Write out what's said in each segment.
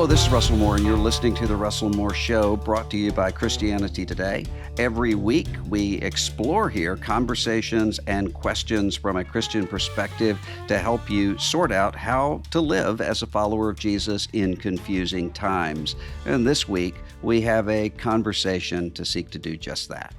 Hello, this is Russell Moore, and you're listening to The Russell Moore Show, brought to you by Christianity Today. Every week, we explore here conversations and questions from a Christian perspective to help you sort out how to live as a follower of Jesus in confusing times. And this week, we have a conversation to seek to do just that.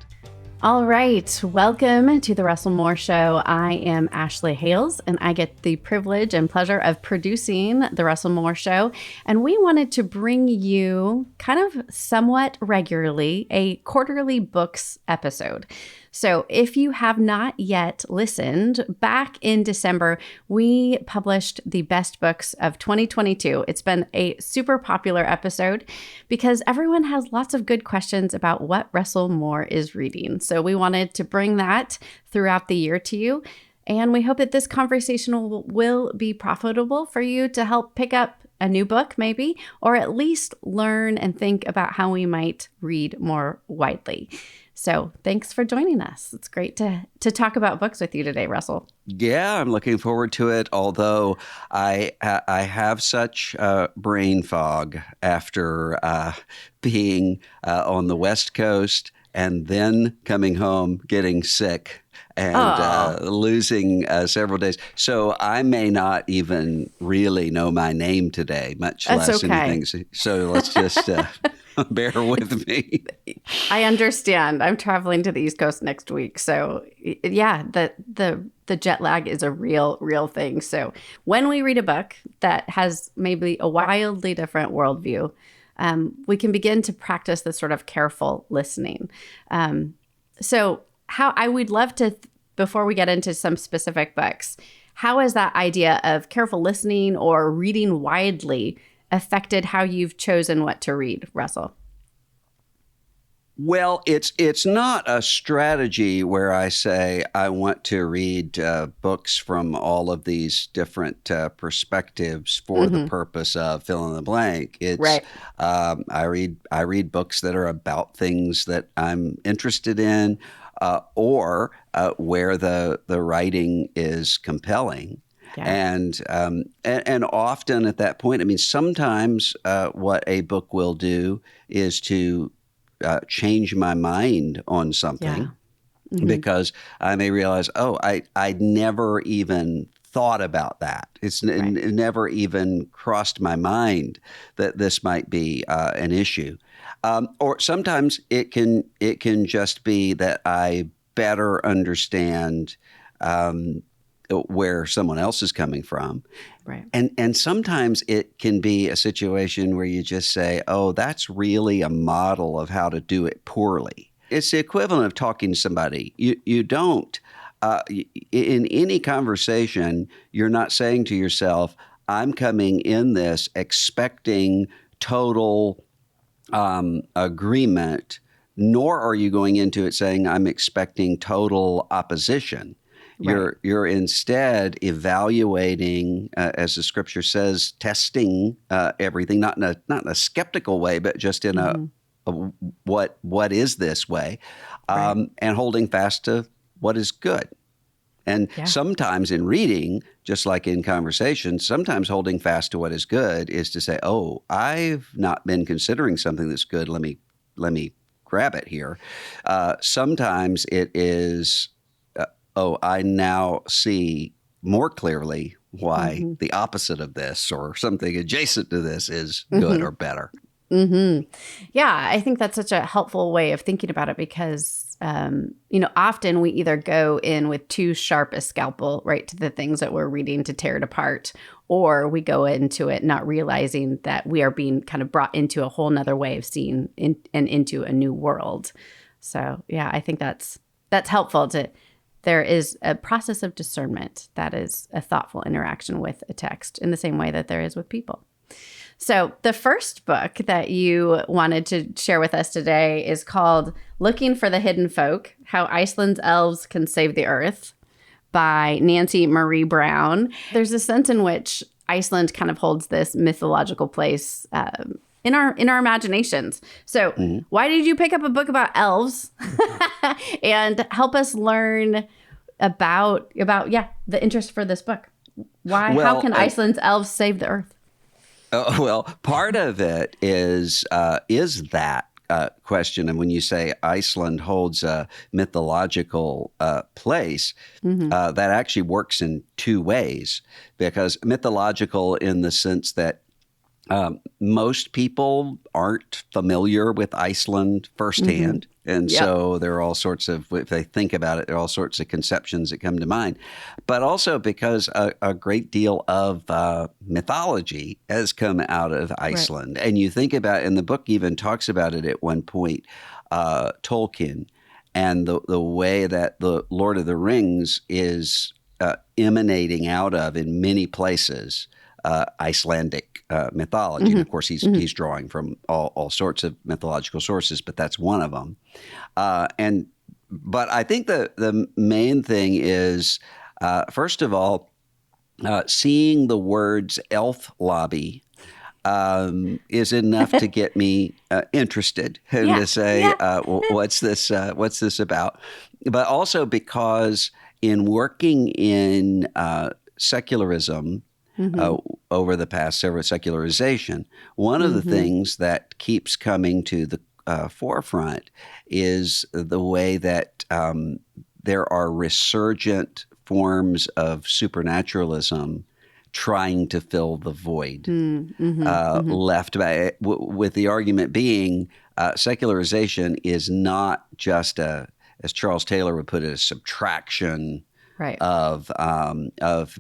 All right. Welcome to the Russell Moore Show. I am Ashley Hales, and I get the privilege and pleasure of producing the Russell Moore Show. And we wanted to bring you kind of somewhat regularly a quarterly books episode. So if you have not yet listened, back in December, we published the best books of 2022. It's been a super popular episode because everyone has lots of good questions about what Russell Moore is reading. So we wanted to bring that throughout the year to you. And we hope that this conversation will be profitable for you to help pick up a new book maybe, or at least learn and think about how we might read more widely. So thanks for joining us. It's great to talk about books with you today, Russell. Yeah, I'm looking forward to it, although I have such brain fog after being on the West Coast and then coming home, getting sick and losing several days. So I may not even really know my name today, much less anything. So let's just bear with me. I understand. I'm traveling to the East Coast next week. So yeah, the jet lag is a real thing. So when we read a book that has maybe a wildly different worldview, we can begin to practice this sort of careful listening. So how I would love to, before we get into some specific books, how has that idea of careful listening or reading widely affected how you've chosen what to read, Russell? Well, it's not a strategy where I say I want to read books from all of these different perspectives for the purpose of fill in the blank. It's right. I read books that are about things that I'm interested in, or where the writing is compelling. Yeah. And often at that point, I mean, sometimes what a book will do is to change my mind on something, because I may realize, I'd never even thought about that. It never even crossed my mind that this might be an issue. Or sometimes it can just be that I better understand where someone else is coming from. Right. And sometimes it can be a situation where you just say, oh, that's really a model of how to do it poorly. It's the equivalent of talking to somebody. You don't, in any conversation, you're not saying to yourself, I'm coming in this expecting total agreement, nor are you going into it saying, I'm expecting total opposition. Right. You're instead evaluating, as the scripture says, testing everything, not in a skeptical way, but just in a what is this way, and holding fast to what is good. And sometimes in reading, just like in conversation, sometimes holding fast to what is good is to say, oh, I've not been considering something that's good. Let me grab it here. Sometimes it is, I now see more clearly why the opposite of this or something adjacent to this is good or better. Yeah, I think that's such a helpful way of thinking about it because, often we either go in with too sharp a scalpel, right, to the things that we're reading to tear it apart, or we go into it not realizing that we are being kind of brought into a whole nother way of seeing and into a new world. So, yeah, I think that's helpful there is a process of discernment that is a thoughtful interaction with a text in the same way that there is with people. So the first book that you wanted to share with us today is called Looking for the Hidden Folk, How Iceland's Elves Can Save the Earth by Nancy Marie Brown. There's a sense in which Iceland kind of holds this mythological place in our imaginations. So why did you pick up a book about elves and help us learn about the interest for this book? How can Iceland's elves save the earth? Well, part of it is that question, and when you say Iceland holds a mythological place, Hmm. that actually works in two ways. Because mythological in the sense that most people aren't familiar with Iceland Hmm. firsthand. And Yep. so there are all sorts of, if they think about it, there are all sorts of conceptions that come to mind. But also because a great deal of mythology has come out of Right. Iceland. And you think about, and the book even talks about it at one point, Tolkien, and the way that the Lord of the Rings is emanating out of in many places Icelandic mythology. And Hmm. of course, Hmm. he's drawing from all sorts of mythological sources, but that's one of them. And but I think the main thing is, first of all, seeing the words elf lobby is enough to get me interested and Yeah. to say, Yeah. what's this? What's this about? But also because in working in secularism Hmm. uh, over the past several secularization, one of the Hmm. things that keeps coming to the forefront is the way that there are resurgent forms of supernaturalism trying to fill the void Hmm. Hmm. left by, with the argument being secularization is not just a, as Charles Taylor would put it, a subtraction Right. of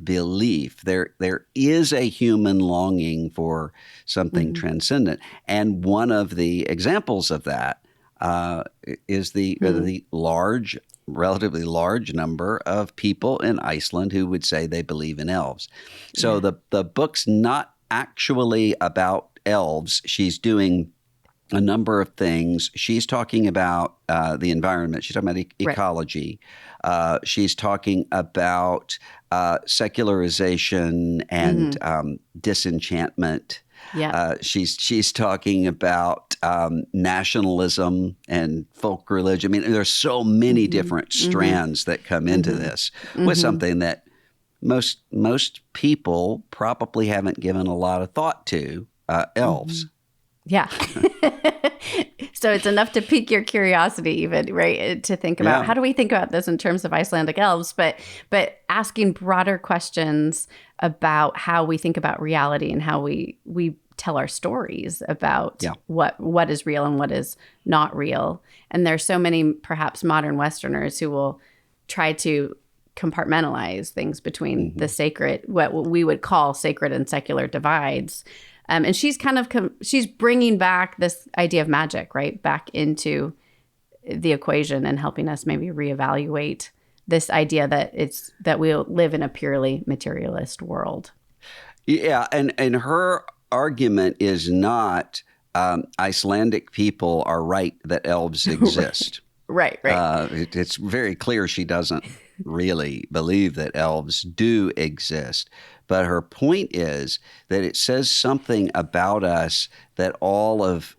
belief. There is a human longing for something Hmm. transcendent, and one of the examples of that is the large, relatively large number of people in Iceland who would say they believe in elves. So Yeah. the book's not actually about elves. She's doing a number of things. She's talking about the environment. She's talking about Right. ecology. She's talking about secularization and Hmm. disenchantment. Yeah. She's talking about nationalism and folk religion. I mean, there's so many Hmm. different Hmm. strands that come into Hmm. this with Hmm. something that most people probably haven't given a lot of thought to Hmm. elves. Yeah. So it's enough to pique your curiosity, even, right? To think about Yeah. how do we think about this in terms of Icelandic elves, but asking broader questions about how we think about reality and how we tell our stories about Yeah. what is real and what is not real. And there's so many perhaps modern Westerners who will try to compartmentalize things between the Hmm. sacred, what we would call sacred and secular divides. And she's kind of she's bringing back this idea of magic, right, back into the equation and helping us maybe reevaluate this idea that it's that we live in a purely materialist world. Yeah, and her argument is not Icelandic people are right that elves Right, exist. right, right. It's very clear she doesn't really believe that elves do exist. But her point is that it says something about us that all of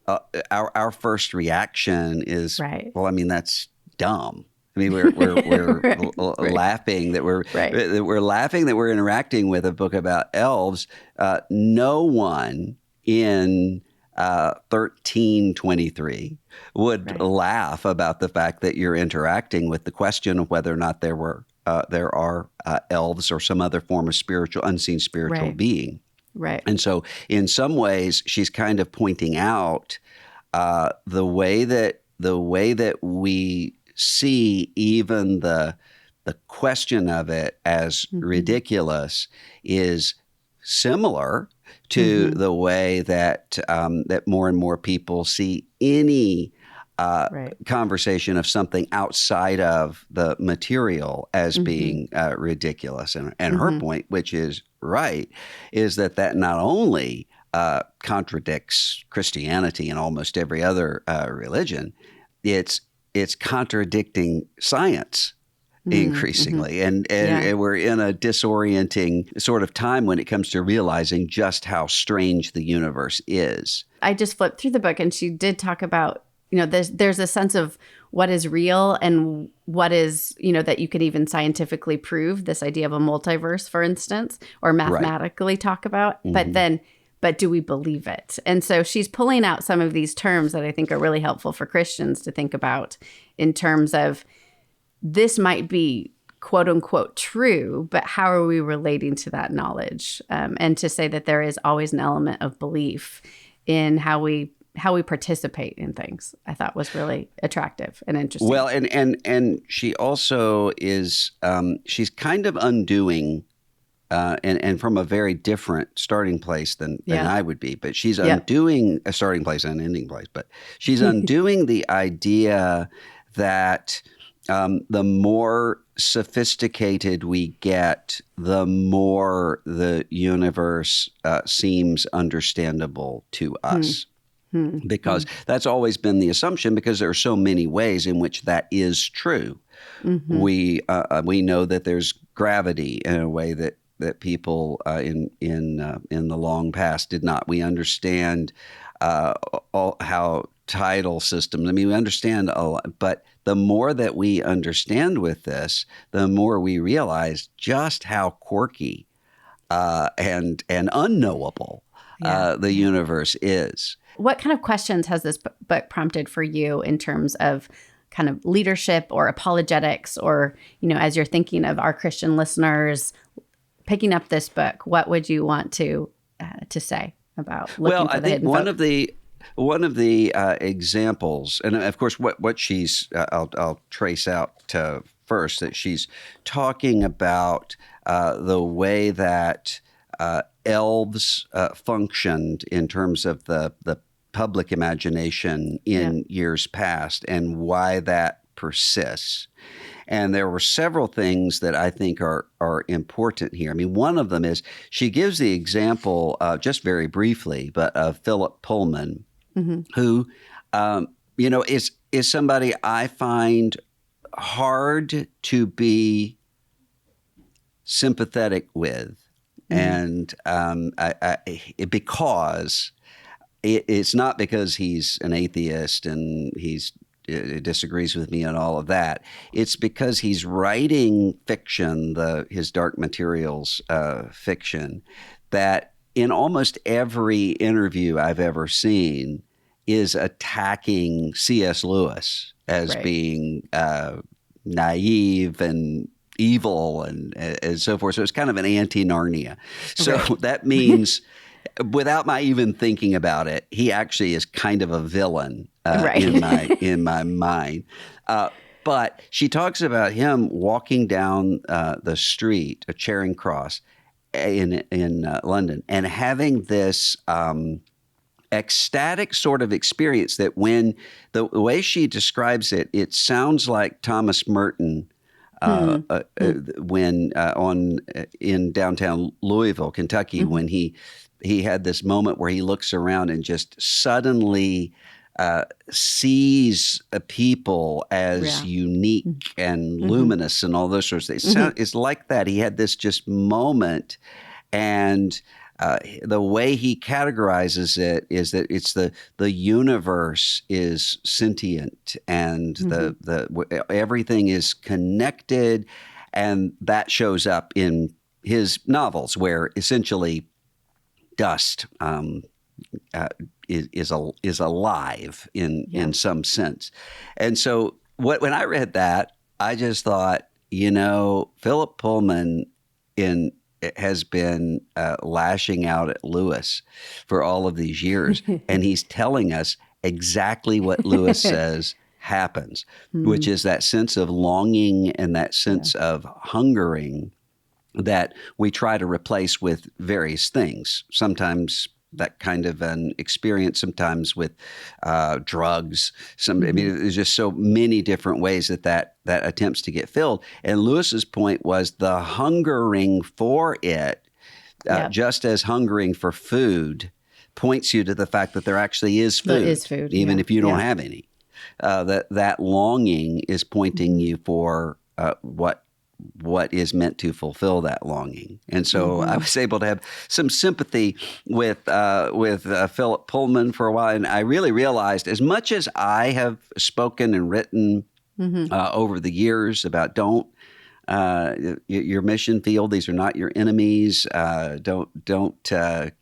our first reaction is, Right. well, I mean, that's dumb. I mean, we're Right, right, laughing right, that we're laughing that we're interacting with a book about elves. No one in 1323 would right, laugh about the fact that you're interacting with the question of whether or not there are elves or some other form of spiritual, unseen spiritual right, being. right. And so, in some ways, she's kind of pointing out the way that we see even the question of it as Mm-hmm. ridiculous is similar to Mm-hmm. the way that more and more people see any Right. conversation of something outside of the material as Mm-hmm. being ridiculous. And her Mm-hmm. point, which is right, is that not only contradicts Christianity and almost every other religion, it's it's contradicting science Mm-hmm. increasingly. And, and, Yeah. and we're in a disorienting sort of time when it comes to realizing just how strange the universe is. I just flipped through the book and she did talk about, there's a sense of what is real and what is, that you could even scientifically prove, this idea of a multiverse, for instance, or Right. mathematically talk about. But Hmm. then but do we believe it? And so she's pulling out some of these terms that I think are really helpful for Christians to think about in terms of this might be quote unquote true, but how are we relating to that knowledge? And to say that there is always an element of belief in how we participate in things, I thought was really attractive and interesting. Well, and she also is she's kind of undoing and from a very different starting place than I would be, but she's undoing a starting place and an ending place. But she's undoing the idea that the more sophisticated we get, the more the universe seems understandable to us. Because that's always been the assumption, because there are so many ways in which that is true. We know that there's gravity in a way that people in the long past did not. We understand how tidal systems. I mean, we understand a lot, but the more that we understand with this, the more we realize just how quirky and unknowable the universe is. What kind of questions has this book prompted for you in terms of kind of leadership or apologetics, or, as you're thinking of our Christian listeners picking up this book, what would you want to say about looking for the hidden folk? One of the examples, and of course, what she's I'll trace out first, that she's talking about the way that elves functioned in terms of the public imagination in years past, and why that persists. And there were several things that I think are important here. I mean, one of them is she gives the example, just very briefly, but of Philip Pullman, who, is somebody I find hard to be sympathetic with, and because it's not because he's an atheist and he's disagrees with me and all of that. It's because he's writing fiction, his Dark Materials fiction, that in almost every interview I've ever seen is attacking C.S. Lewis as being naive and evil and so forth. So it's kind of an anti-Narnia. So that means, without my even thinking about it, he actually is kind of a villain in my mind. But she talks about him walking down the street, a Charing Cross in London, and having this ecstatic sort of experience that, when the way she describes it, it sounds like Thomas Merton when in downtown Louisville, Kentucky, when he had this moment where he looks around and just suddenly sees people as unique and luminous and all those sorts of things. It's like that. He had this just moment, and the way he categorizes it is that it's the universe is sentient, and the everything is connected, and that shows up in his novels, where essentially dust is alive in some sense. And so when I read that, I just thought, Philip Pullman has been lashing out at Lewis for all of these years, and he's telling us exactly what Lewis says happens, which is that sense of longing and that sense of hungering that we try to replace with various things. Sometimes that kind of an experience, sometimes with drugs. I mean, there's just so many different ways that attempts to get filled. And Lewis's point was the hungering for it, just as hungering for food points you to the fact that there actually is food. There is food, even if you don't have any. That longing is pointing you for what is meant to fulfill that longing. And so I was able to have some sympathy with Philip Pullman for a while. And I really realized, as much as I have spoken and written over the years about don't your mission field. These are not your enemies. Don't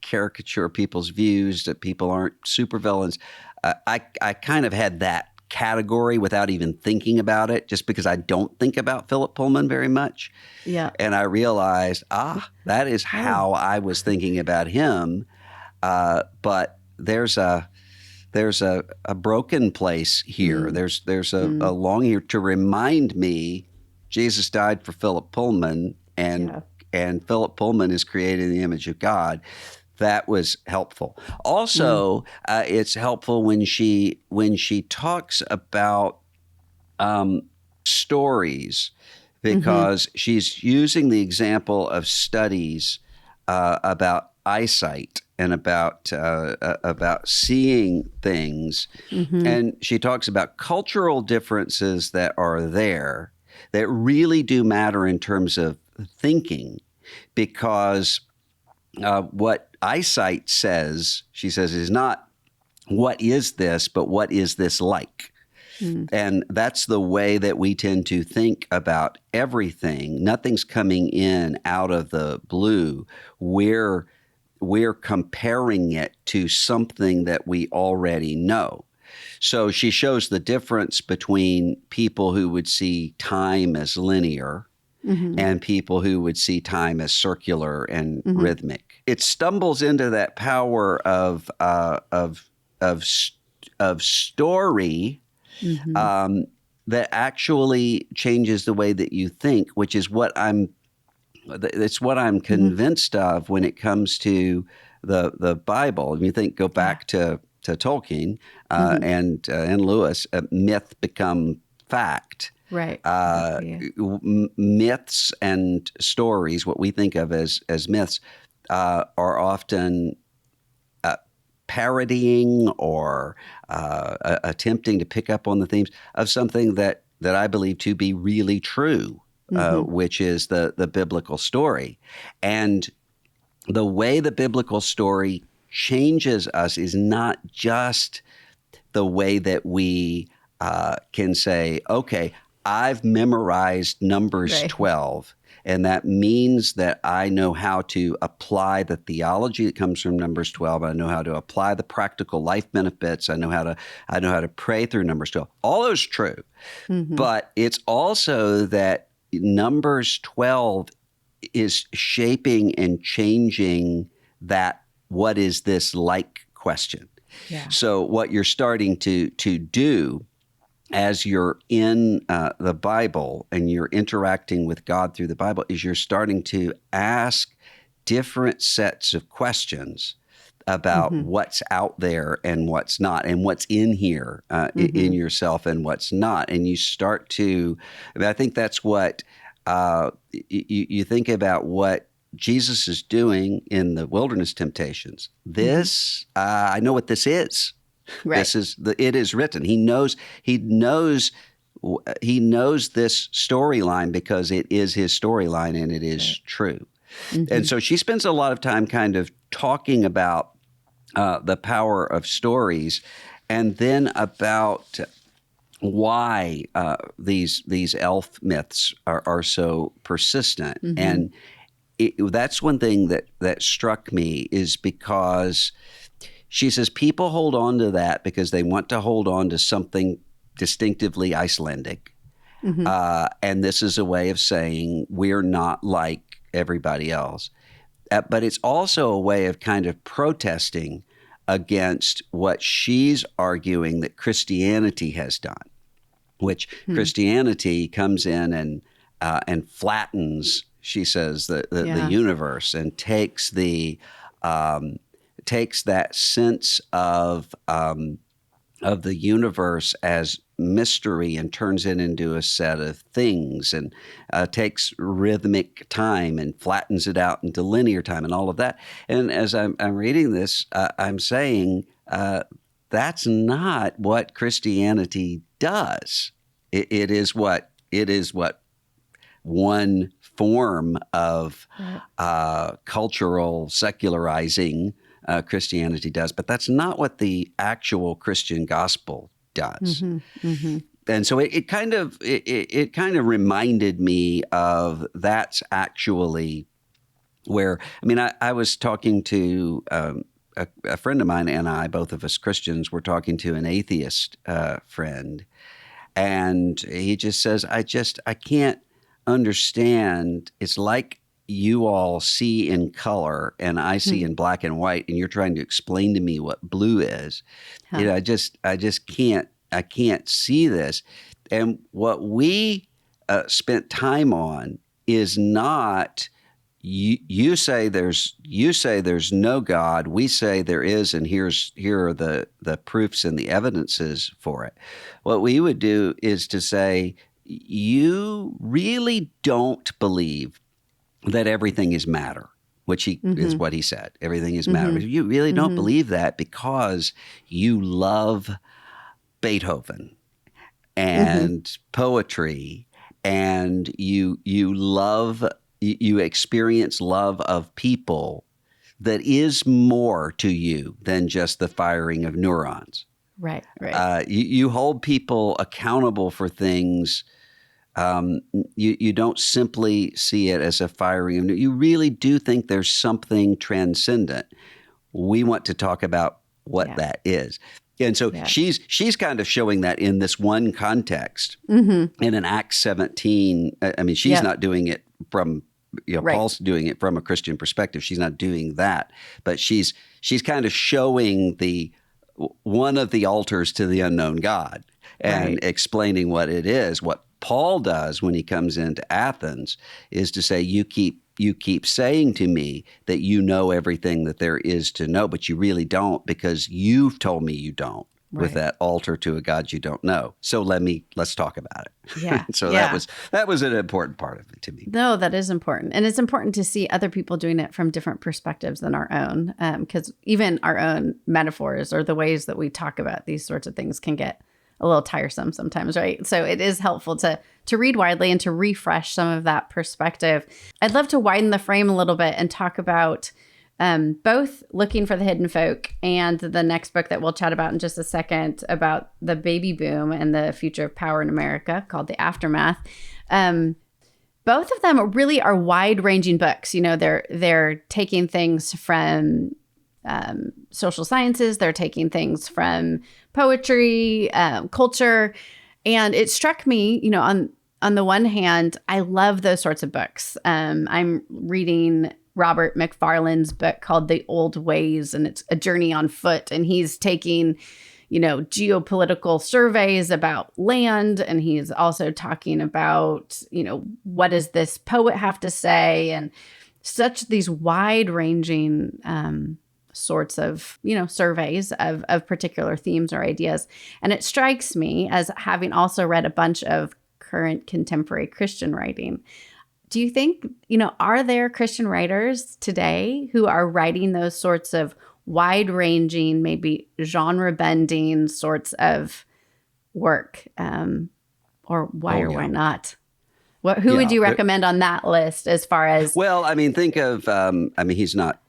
caricature people's views. That people aren't supervillains. I kind of had that category without even thinking about it, just because I don't think about Philip Pullman very much. Yeah. And I realized, that is how I was thinking about him. But there's a broken place here. There's a longing here to remind me Jesus died for Philip Pullman, and Philip Pullman is created in the image of God. That was helpful. Also, it's helpful when she talks about stories, because she's using the example of studies about eyesight and about seeing things, and she talks about cultural differences that are there that really do matter in terms of thinking, because what eyesight says, she says, is not what is this, but what is this like? And that's the way that we tend to think about everything. Nothing's coming in out of the blue. We're comparing it to something that we already know. So she shows the difference between people who would see time as linear and people who would see time as circular and rhythmic. It stumbles into that power of story that actually changes the way that you think, which is what it's what I'm convinced of when it comes to the Bible. And you think, go back to Tolkien and Lewis, myth become fact. Right. Myths and stories, what we think of as myths, are often parodying or attempting to pick up on the themes of something that I believe to be really true, which is the biblical story. And the way the biblical story changes us is not just the way that we can say, okay, I've memorized Numbers 12, and that means that I know how to apply the theology that comes from Numbers 12. I know how to apply the practical life benefits. I know how to pray through Numbers 12. All those true. But it's also that Numbers 12 is shaping and changing that what is this like question. Yeah. So what you're starting to do as you're in the Bible and you're interacting with God through the Bible is you're starting to ask different sets of questions about what's out there and what's not, and what's in here in yourself and what's not. And you start to, I think that's what you think about what Jesus is doing in the wilderness temptations. This, I know what this is. Right. This is it is written. He knows this storyline because it is his storyline and it is true. And so she spends a lot of time kind of talking about the power of stories, and then about why these elf myths are so persistent. And that's one thing that struck me, is because she says people hold on to that because they want to hold on to something distinctively Icelandic. And this is a way of saying we're not like everybody else. But it's also a way of kind of protesting against what she's arguing that Christianity has done, which Christianity comes in and flattens, she says, the universe, and takes that sense of the universe as mystery and turns it into a set of things, and takes rhythmic time and flattens it out into linear time and all of that. And as I'm reading this, I'm saying that's not what Christianity does. It is what one form of cultural secularizing Christianity does, but that's not what the actual Christian gospel does. And so it kind of reminded me of that's actually where, I mean, I was talking to a friend of mine, and I, both of us Christians, were talking to an atheist friend, and he just says, I can't understand. It's like you all see in color and I see in black and white, and you're trying to explain to me what blue is. Huh. I just can't see this. And what we spent time on is not you say there's no God. We say there is, and here are the proofs and the evidences for it. What we would do is to say, you really don't believe that everything is matter, which is what he said. Everything is matter. You really don't believe that because you love Beethoven and poetry, and you experience love of people that is more to you than just the firing of neurons. Right, right. You hold people accountable for things. You don't simply see it as a firing of neurons. You really do think there's something transcendent. We want to talk about what that is. And so she's kind of showing that in this one context. And in Acts 17, I mean, she's not doing it from, Paul's doing it from a Christian perspective. She's not doing that, but she's kind of showing one of the altars to the unknown God and explaining what it is. What Paul does when he comes into Athens is to say, you keep saying to me that you know everything that there is to know, but you really don't, because you've told me you don't with that altar to a God you don't know. So let's talk about it. Yeah. So that was an important part of it to me. No, that is important. And it's important to see other people doing it from different perspectives than our own, because even our own metaphors or the ways that we talk about these sorts of things can get a little tiresome sometimes, right? So it is helpful to read widely and to refresh some of that perspective. I'd love to widen the frame a little bit and talk about both Looking for the Hidden Folk and the next book that we'll chat about in just a second about the baby boom and the future of power in America, called The Aftermath. Both of them really are wide-ranging books. They're taking things from social sciences. They're taking things from poetry, culture. And it struck me, on the one hand, I love those sorts of books. I'm reading Robert McFarlane's book called The Old Ways, and it's a journey on foot. And he's taking, geopolitical surveys about land. And he's also talking about, what does this poet have to say? And such these wide-ranging sorts of, surveys of particular themes or ideas. And it strikes me, as having also read a bunch of current contemporary Christian writing, do you think, are there Christian writers today who are writing those sorts of wide-ranging, maybe genre-bending sorts of work? Or why or why not? Who would you recommend on that list as far as? Well, I mean, think of, he's not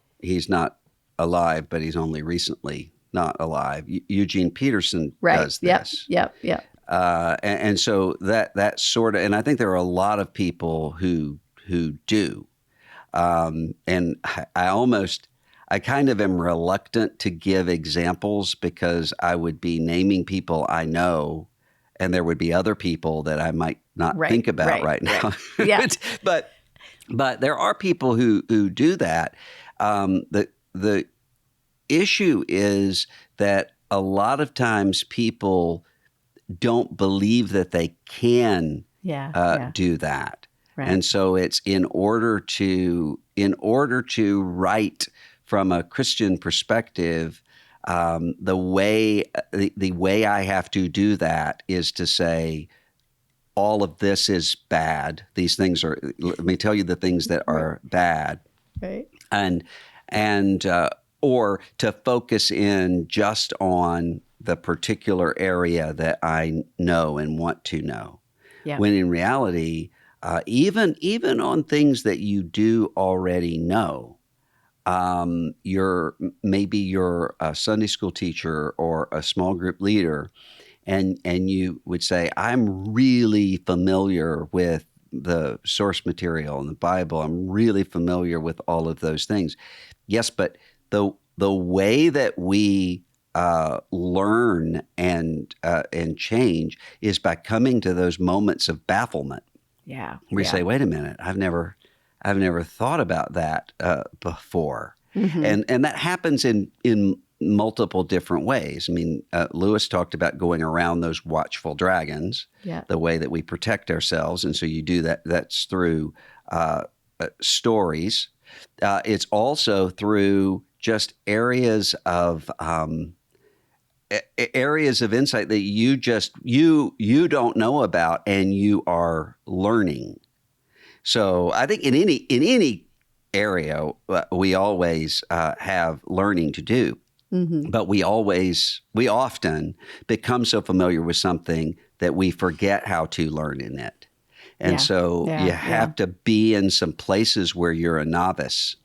alive, but he's only recently not alive. Eugene Peterson does this. Yep. And so that sort of, and I think there are a lot of people who do. And I kind of am reluctant to give examples, because I would be naming people I know, and there would be other people that I might not think about right now. Yeah. But there are people who do that. The issue is that a lot of times people don't believe that they can do that. Right. And so it's in order to write from a Christian perspective, the way I have to do that is to say, all of this is bad. These things are, let me tell you the things that are bad. Right. And or to focus in just on the particular area that I know and want to know. Yeah. When in reality, even on things that you do already know, you're a Sunday school teacher or a small group leader, and you would say, I'm really familiar with the source material in the Bible. I'm really familiar with all of those things. Yes, but the way that we learn and change is by coming to those moments of bafflement. Yeah. We say, wait a minute, I've never thought about that before. Mm-hmm. And that happens in multiple different ways. I mean, Lewis talked about going around those watchful dragons, Yeah. the way that we protect ourselves. And so you do that. That's through stories. It's also through just areas of insight that you don't know about and you are learning. So I think in any area, we always have learning to do. Mm-hmm. But we often become so familiar with something that we forget how to learn in it. And so you have to be in some places where you're a novice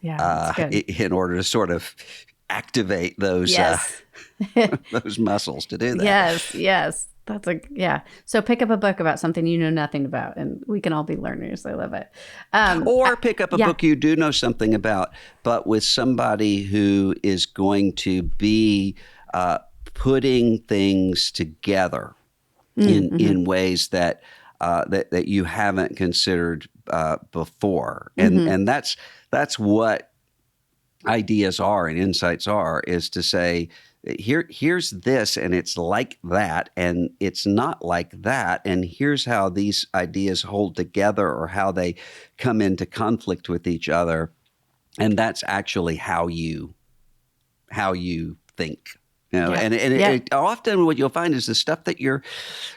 in order to sort of activate those those muscles to do that. Yes. So pick up a book about something you know nothing about, and we can all be learners. I love it. Or pick up a book you do know something about, but with somebody who is going to be putting things together in ways that you haven't considered before, and that's what ideas are and insights are, is to say, here's this, and it's like that, and it's not like that, and here's how these ideas hold together or how they come into conflict with each other, and that's actually how you think. It, often what you'll find is the stuff that you're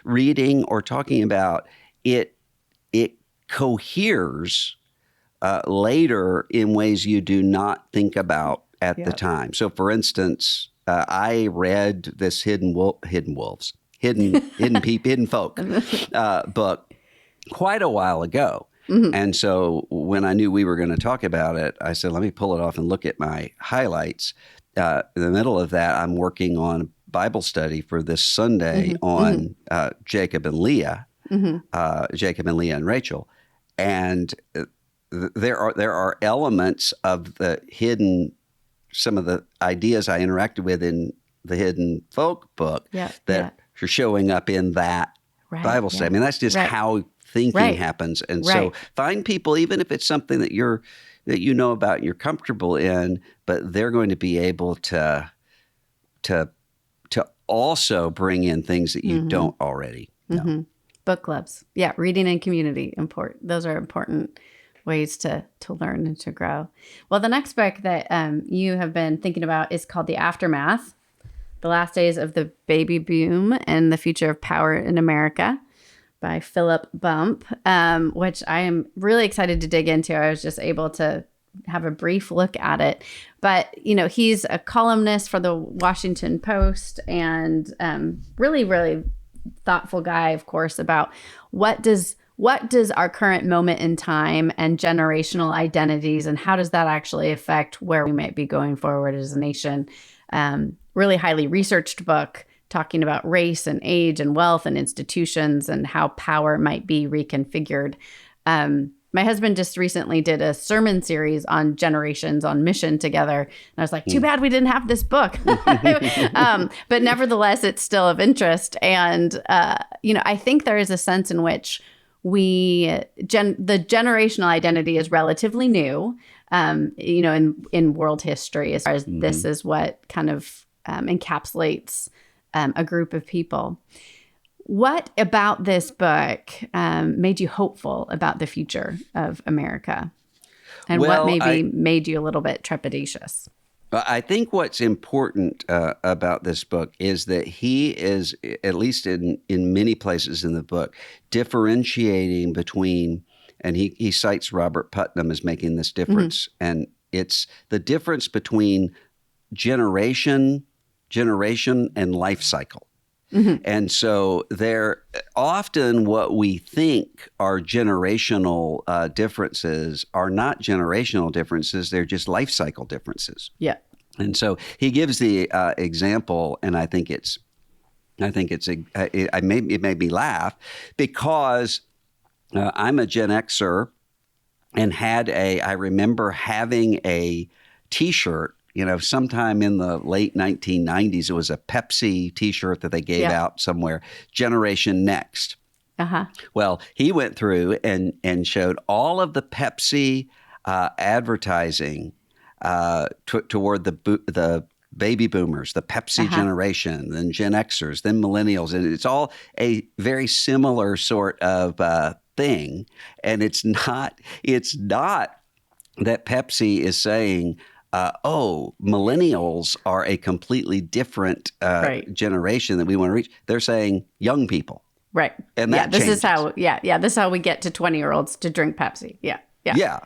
reading or talking about, it coheres later in ways you do not think about at the time. So, for instance, I read this hidden folk book quite a while ago. Mm-hmm. And so when I knew we were going to talk about it, I said, let me pull it off and look at my highlights. In the middle of that, I'm working on a Bible study for this Sunday on Jacob and Leah, Jacob and Leah and Rachel. And there are elements of some of the ideas I interacted with in the hidden folk book that are showing up in that Bible study. I mean, that's just how thinking happens. And so find people, even if it's something that you know about and you're comfortable in, but they're going to be able to also bring in things that you don't already know. Book clubs. Yeah, reading and community. Those are important ways to learn and to grow. Well, the next book that you have been thinking about is called The Aftermath, The Last Days of the Baby Boom and the Future of Power in America by Philip Bump, which I am really excited to dig into. I was just able to have a brief look at it. But, he's a columnist for the Washington Post and really, really thoughtful guy, of course, about what does our current moment in time and generational identities, and how does that actually affect where we might be going forward as a nation? Really highly researched book talking about race and age and wealth and institutions and how power might be reconfigured. My husband just recently did a sermon series on generations on mission together. And I was like, too bad we didn't have this book. But nevertheless, it's still of interest. And, I think there is a sense in which the generational identity is relatively new, in world history, as far as this is what kind of encapsulates a group of people. What about this book made you hopeful about the future of America? And what maybe made you a little bit trepidatious? I think what's important about this book is that he is, at least in many places in the book, differentiating between, and he cites Robert Putnam as making this difference, and it's the difference between generation, and life cycle. And so they're often what we think are generational differences are not generational differences. They're just life cycle differences. Yeah. And so he gives the example, and I think it's I think it made me laugh because I'm a Gen Xer and I remember having a T-shirt, sometime in the late 1990s. It was a Pepsi T-shirt that they gave Yeah. out somewhere, Generation Next. Uh-huh. Well, he went through and showed all of the Pepsi advertising toward the baby boomers, the Pepsi Uh-huh. generation, then Gen Xers, then millennials, and it's all a very similar sort of thing. And it's not that Pepsi is saying, oh, millennials are a completely different Right. generation that we want to reach. They're saying young people. Right. And Yeah. that changes. This is how we get to 20-year-olds to drink Pepsi. Yeah. Yeah. Yeah.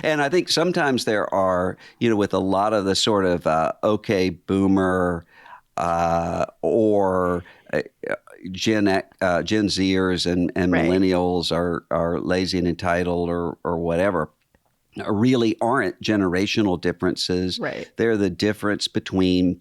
And I think sometimes there are, with a lot of the sort of okay boomer or Gen Zers and Right. millennials are lazy and entitled or whatever, really aren't generational differences. Right. They're the difference between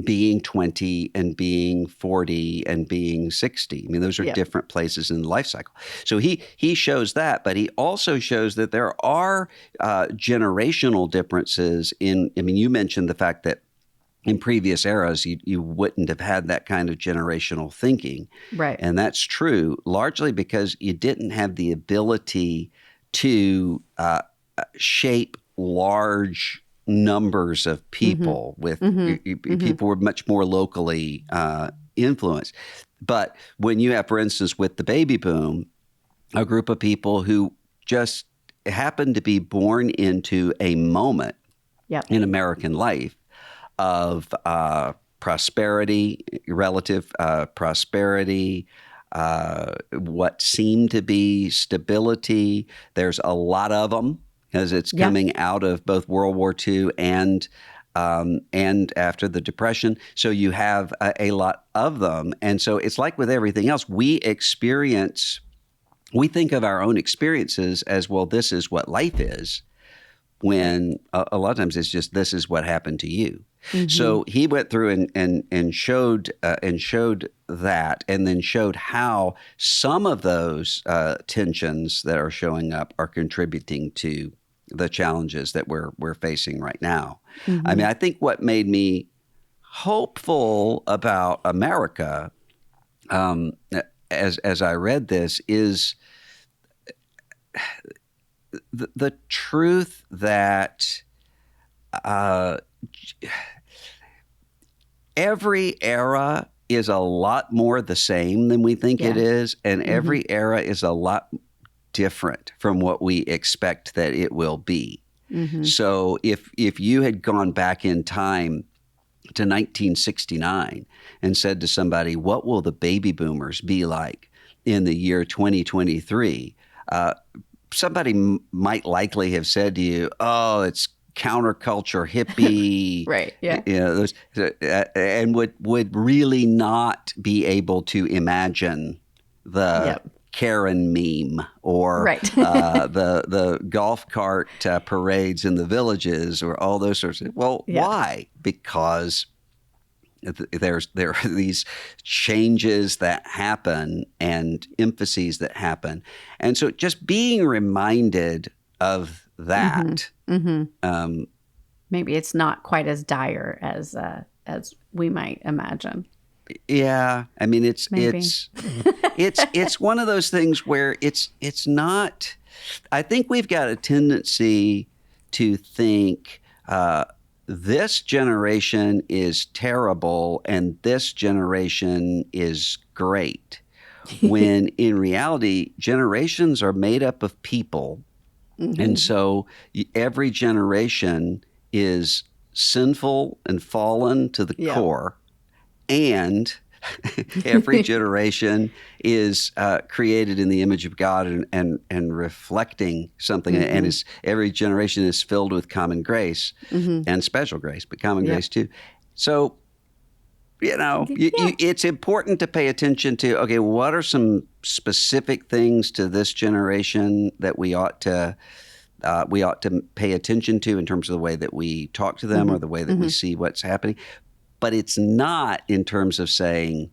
being 20 and being 40 and being 60. I mean, those are Yep. different places in the life cycle. So he shows that, but he also shows that there are generational differences you mentioned the fact that in previous eras, you wouldn't have had that kind of generational thinking. Right. And that's true largely because you didn't have the ability to shape large numbers of Mm-hmm. people Mm-hmm. Mm-hmm. people were much more locally influenced. But when you have, for instance, with the baby boom, a group of people who just happened to be born into a moment Yep. in American life of prosperity, relative prosperity, what seemed to be stability. There's a lot of them because it's Yeah. coming out of both World War II and after the Depression. So you have a lot of them. And so it's like with everything else, we think of our own experiences as, well, this is what life is, Right. when a lot of times it's just, this is what happened to you. Mm-hmm. So he went through and showed that, and then showed how some of those tensions that are showing up are contributing to the challenges that we're facing right now. I Mm-hmm. mean, I think what made me hopeful about America, um, as I read this, is the truth that uh, every era is a lot more the same than we think it Yeah. is, and Mm-hmm. every era is a lot different from what we expect that it will be. Mm-hmm. So if you had gone back in time to 1969 and said to somebody, what will the baby boomers be like in the year 2023? Somebody might likely have said to you, oh, it's counterculture, hippie, Right. Yeah. those, and would really not be able to imagine the Yep. Karen meme or Right. the golf cart parades in the villages or all those sorts of. Well, Yeah. why? Because there are these changes that happen and emphases that happen, and so just being reminded of Mm-hmm. that. Mm-hmm. Um, Maybe it's not quite as dire as we might imagine. yeah, I mean Maybe. it's one of those things where it's not. I think we've got a tendency to think this generation is terrible and this generation is great, when in reality, generations are made up of people. And Mm-hmm. so every generation is sinful and fallen to the Yep. core. And every generation is created in the image of God and reflecting something. And Mm-hmm. every generation is filled with common grace Mm-hmm. and special grace, but common Yep. grace too. So, Yeah. it's important to pay attention to, okay, what are some specific things to this generation that we ought to pay attention to in terms of the way that we talk to them Mm-hmm. or the way that we Mm-hmm. see what's happening. But it's not in terms of saying,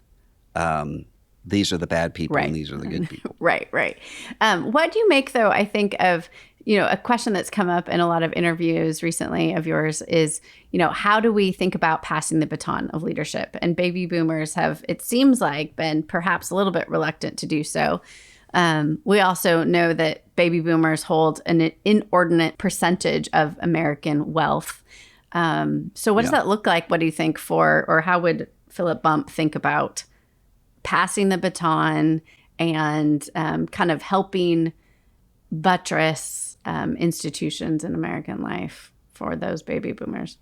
these are the bad people Right. and these are the good people. Right, right. What do you make, though, I think of, a question that's come up in a lot of interviews recently of yours is, how do we think about passing the baton of leadership? And baby boomers have, it seems like, been perhaps a little bit reluctant to do so. We also know that baby boomers hold an inordinate percentage of American wealth. So what does that look like? What do you think or how would Philip Bump think about passing the baton and kind of helping buttress institutions in American life for those baby boomers?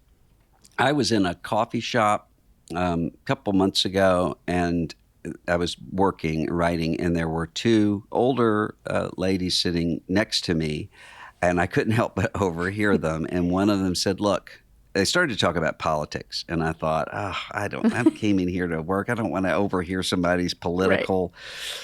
I was in a coffee shop a couple months ago, and I was writing, and there were two older ladies sitting next to me, and I couldn't help but overhear them. And one of them said, look, they started to talk about politics, and I thought, I came in here to work. I don't want to overhear somebody's political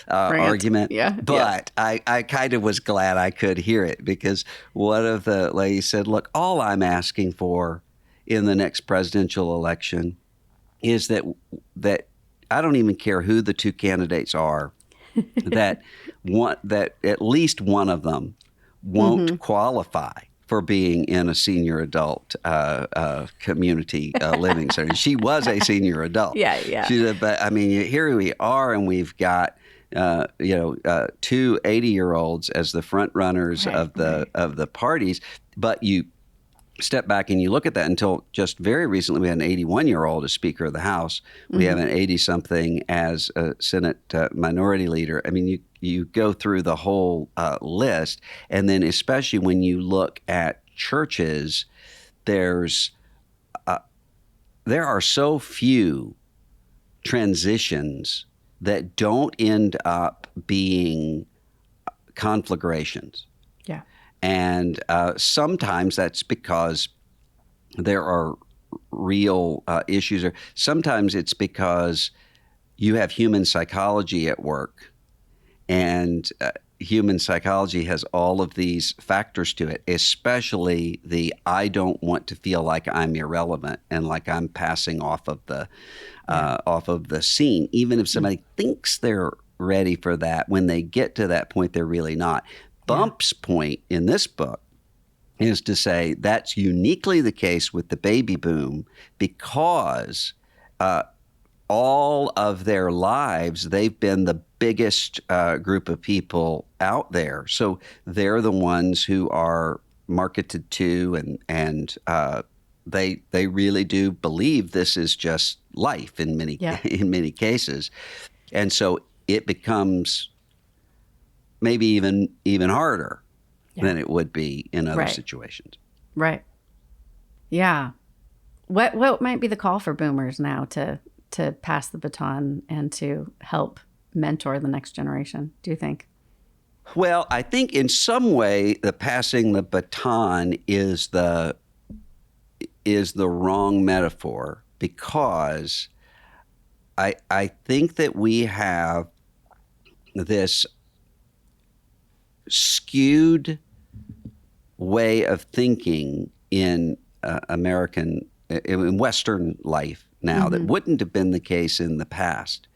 argument. Yeah. But I kind of was glad I could hear it, because one of the ladies said, look, all I'm asking for in the next presidential election is that I don't even care who the two candidates are, that at least one of them won't qualify for being in a senior adult community living center. She was a senior adult. Yeah. She said, but I mean, here we are, and we've got two 80-year-olds as the front runners of the parties. But you step back and you look at that. Until just very recently, we had an 81-year-old as Speaker of the House. We have an 80-something as a Senate minority leader. I mean, you go through the whole list, and then especially when you look at churches, there are so few transitions that don't end up being conflagrations. Yeah. And sometimes that's because there are real issues, or sometimes it's because you have human psychology at work, and human psychology has all of these factors to it, especially the I don't want to feel like I'm irrelevant and like I'm passing off of the scene. Even if somebody thinks they're ready for that, when they get to that point, they're really not. Bump's point in this book is to say that's uniquely the case with the baby boom, because all of their lives they've been the biggest group of people out there. So they're the ones who are marketed to, and they really do believe this is just life in many cases. And so it becomes maybe even harder than it would be in other situations. Right. Yeah. What might be the call for boomers now to pass the baton and to help mentor the next generation, do you think? Well, I think in some way the passing the baton is the wrong metaphor, because I think that we have this skewed way of thinking in in Western life now that wouldn't have been the case in the past,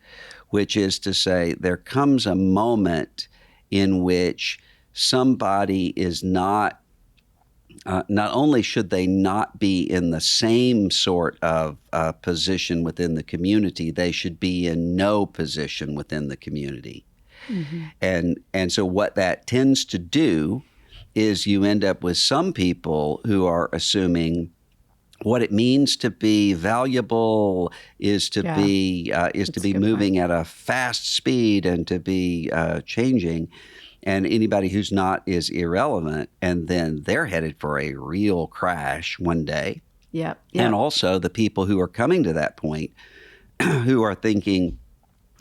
which is to say there comes a moment in which somebody is not only should they not be in the same sort of position within the community, they should be in no position within the community. And so what that tends to do is you end up with some people who are assuming what it means to be valuable is to be moving at a fast speed and to be changing, and anybody who's not is irrelevant, and then they're headed for a real crash one day. Yep. And also the people who are coming to that point who are thinking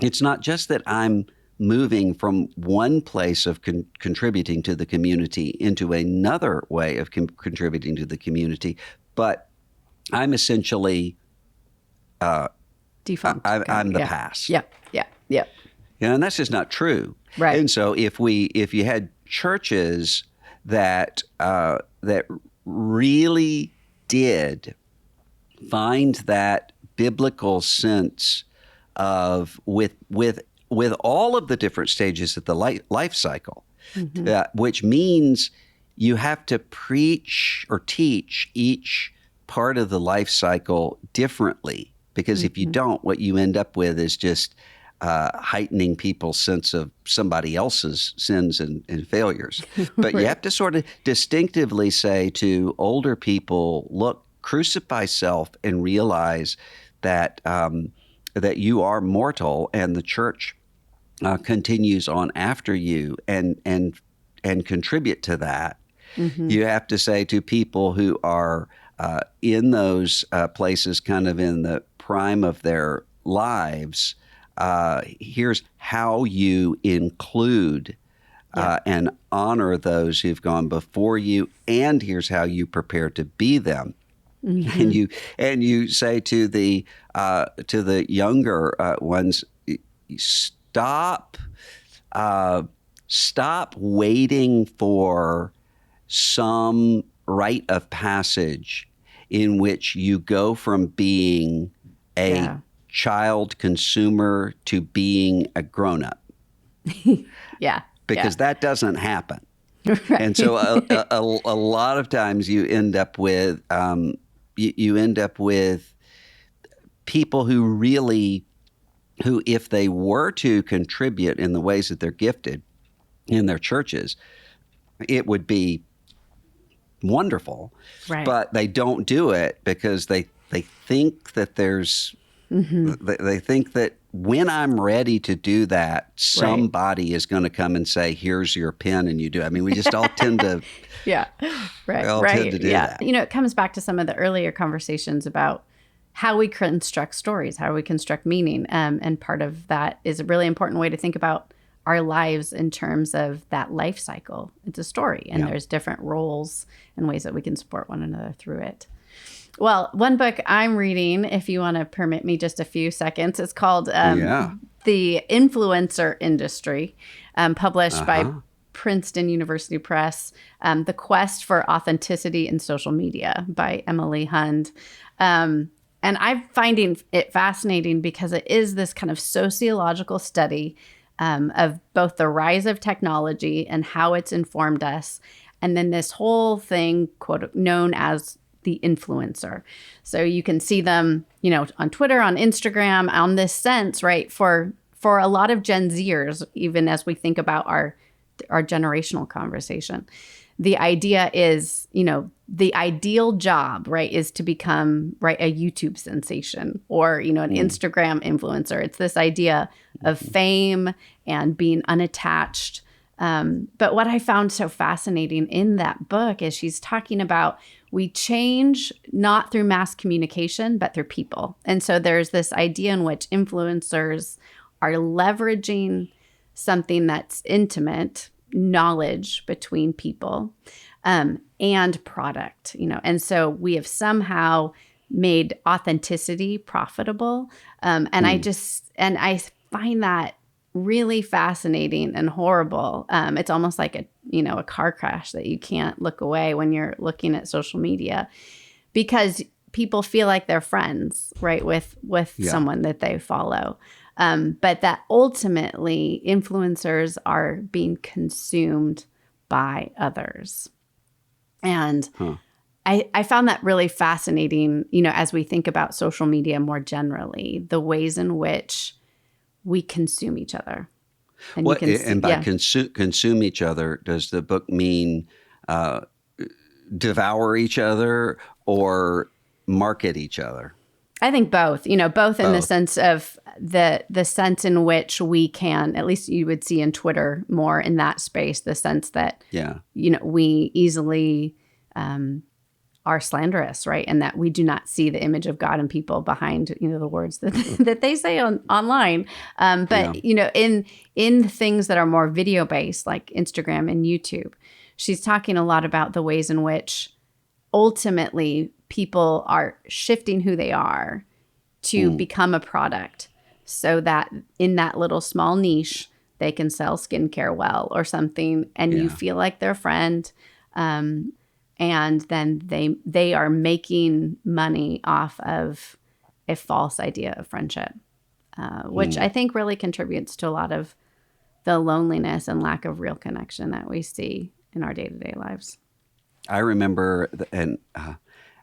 it's not just that I'm moving from one place of contributing to the community into another way of contributing to the community, but I'm essentially defunct. I'm the past. Yep. And that's just not true. Right. And so if you had churches that really did find that biblical sense of with all of the different stages of the life cycle, which means you have to preach or teach each part of the life cycle differently. Because if you don't, what you end up with is just heightening people's sense of somebody else's sins and failures. But you have to sort of distinctively say to older people, look, crucify self and realize that that you are mortal, and the church continues on after you, and contribute to that. You have to say to people who are in those places, kind of in the prime of their lives, here's how you include and honor those who've gone before you, and here's how you prepare to be them. And you say to the younger ones, stop waiting for some rite of passage in which you go from being a child consumer to being a grown-up. Because that doesn't happen. Right. And so a lot of times you end up with people who, if they were to contribute in the ways that they're gifted in their churches, it would be wonderful. Right. But they don't do it because they think that there's they think that when I'm ready to do that, somebody is going to come and say, here's your pen, and you do. I mean, we just all tend to tend to do that. You know, it comes back to some of the earlier conversations about how we construct stories, how we construct meaning. And part of that is a really important way to think about our lives in terms of that life cycle. It's a story, and there's different roles and ways that we can support one another through it. Well, one book I'm reading, if you want to permit me just a few seconds, it's called The Influencer Industry, published by Princeton University Press, The Quest for Authenticity in Social Media by Emily Hund. And I'm finding it fascinating because it is this kind of sociological study of both the rise of technology and how it's informed us, and then this whole thing, quote, known as the influencer. So you can see them, you know, on Twitter, on Instagram, on this sense, right? For a lot of Gen Zers, even as we think about our generational conversation, the idea is, you know, the ideal job, right, is to become, right, a YouTube sensation or, you know, an Instagram influencer. It's this idea of fame and being unattached. But what I found so fascinating in that book is she's talking about we change not through mass communication, but through people. And so there's this idea in which influencers are leveraging something that's intimate, knowledge between people, and product, you know. And so we have somehow made authenticity profitable. And I find that really fascinating and horrible. It's almost like a car crash that you can't look away when you're looking at social media, because people feel like they're friends, right, with someone that they follow. But that ultimately influencers are being consumed by others. And I found that really fascinating, you know, as we think about social media more generally, the ways in which we consume each other. And by consume each other, does the book mean devour each other or market each other? I think both, you know, both in the sense of the sense in which we can, at least you would see in Twitter more in that space, the sense that, you know, we easily are slanderous, right? And that we do not see the image of God in people behind, you know, the words that they say online. You know, in things that are more video based, like Instagram and YouTube, she's talking a lot about the ways in which ultimately people are shifting who they are to become a product, so that in that little small niche, they can sell skincare well or something, and you feel like their friend. And then they are making money off of a false idea of friendship. which I think really contributes to a lot of the loneliness and lack of real connection that we see in our day-to-day lives. I remember,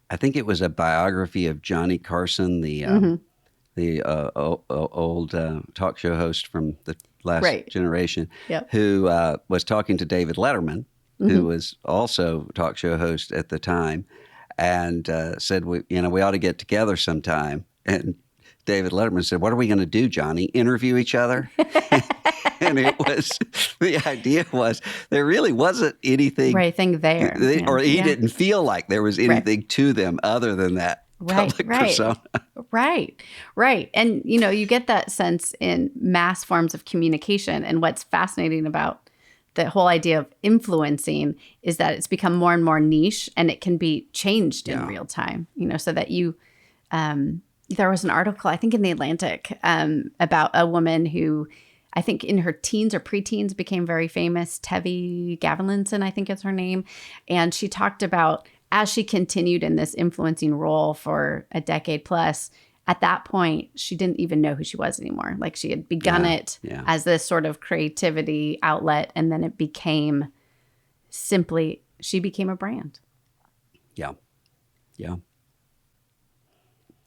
I think it was a biography of Johnny Carson, the old talk show host from the last generation, who was talking to David Letterman, who was also talk show host at the time, and said, we ought to get together sometime. And David Letterman said, "What are we going to do, Johnny? Interview each other?" And the idea was there really wasn't anything there. Or he didn't feel like there was anything to them other than that public persona. Right. And, you get that sense in mass forms of communication. And what's fascinating about the whole idea of influencing is that it's become more and more niche, and it can be changed in real time, so that there was an article, I think in the Atlantic, about a woman who I think in her teens or preteens became very famous. Tevi Gavilinson, I think is her name. And she talked about, as she continued in this influencing role for a decade plus, at that point, she didn't even know who she was anymore. Like, she had begun it as this sort of creativity outlet, and then it became she became a brand. Yeah.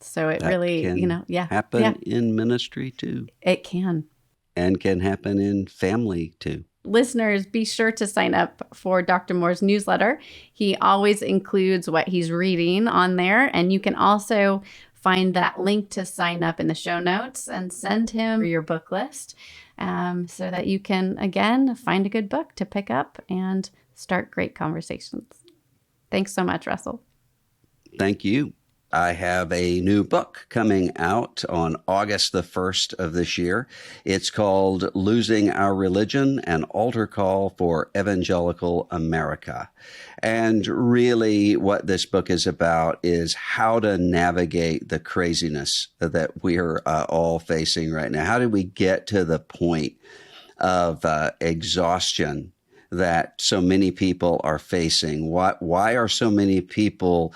So it really, happen in ministry too. It can. And can happen in family too. Listeners, be sure to sign up for Dr. Moore's newsletter. He always includes what he's reading on there. And you can also find that link to sign up in the show notes and send him your book list so that you can, again, find a good book to pick up and start great conversations. Thanks so much, Russell. Thank you. I have a new book coming out on August the 1st of this year. It's called Losing Our Religion, an Altar Call for Evangelical America. And really what this book is about is how to navigate the craziness that we're all facing right now. How do we get to the point of exhaustion that so many people are facing? Why are so many people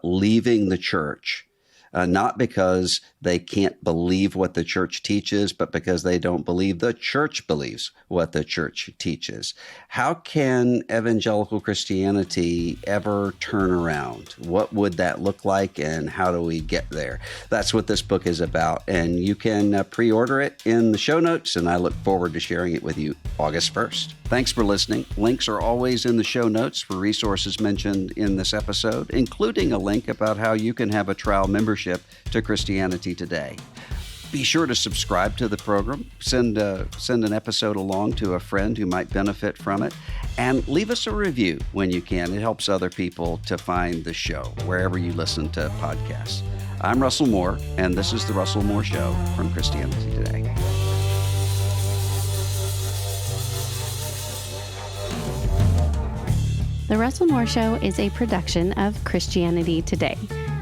leaving the church? Not because they can't believe what the church teaches, but because they don't believe the church believes what the church teaches. How can evangelical Christianity ever turn around? What would that look like, and how do we get there? That's what this book is about, and you can pre-order it in the show notes, and I look forward to sharing it with you August 1st. Thanks for listening. Links are always in the show notes for resources mentioned in this episode, including a link about how you can have a trial membership to Christianity Today. Be sure to subscribe to the program, send an episode along to a friend who might benefit from it, and leave us a review when you can. It helps other people to find the show wherever you listen to podcasts. I'm Russell Moore, and this is The Russell Moore Show from Christianity Today. The Russell Moore Show is a production of Christianity Today.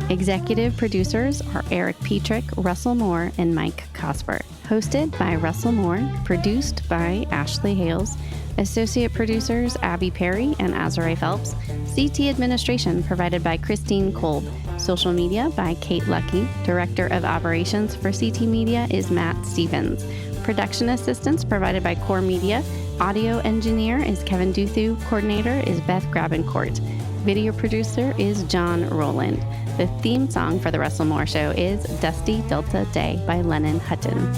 Executive producers are Eric Petrick, Russell Moore, and Mike Cosper. Hosted by Russell Moore, produced by Ashley Hales, associate producers Abby Perry and Azariah Phelps, CT administration provided by Christine Kolb, social media by Kate Lucky, director of operations for CT Media is Matt Stevens, production assistance provided by Core Media, audio engineer is Kevin Duthu, coordinator is Beth Grabencourt, video producer is John Rowland. The theme song for The Russell Moore Show is Dusty Delta Day by Lennon Hutton.